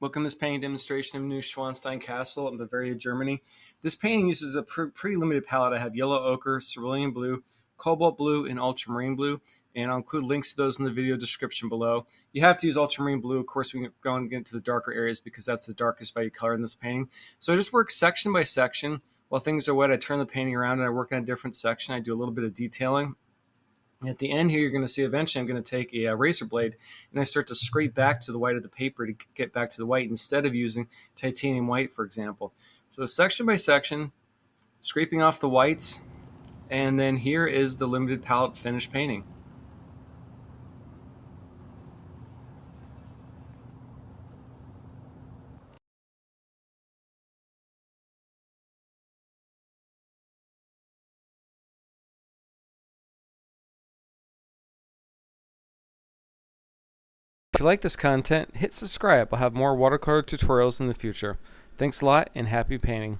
Welcome to this painting demonstration of Neuschwanstein Castle in Bavaria, Germany. This painting uses a pretty limited palette. I have yellow ochre, cerulean blue, cobalt blue, and ultramarine blue, and I'll include links to those in the video description below. You have to use ultramarine blue. Of course, we can go and get into the darker areas because that's the darkest value color in this painting. So I just work section by section. While things are wet, I turn the painting around and I work on a different section. I do a little bit of detailing. At the end here, you're going to see eventually I'm going to take a razor blade and I start to scrape back to the white of the paper to get back to the white instead of using titanium white, for example. So section by section, scraping off the whites, and then here is the limited palette finished painting. If you like this content, hit subscribe. I'll have more watercolor tutorials in the future. Thanks a lot and happy painting.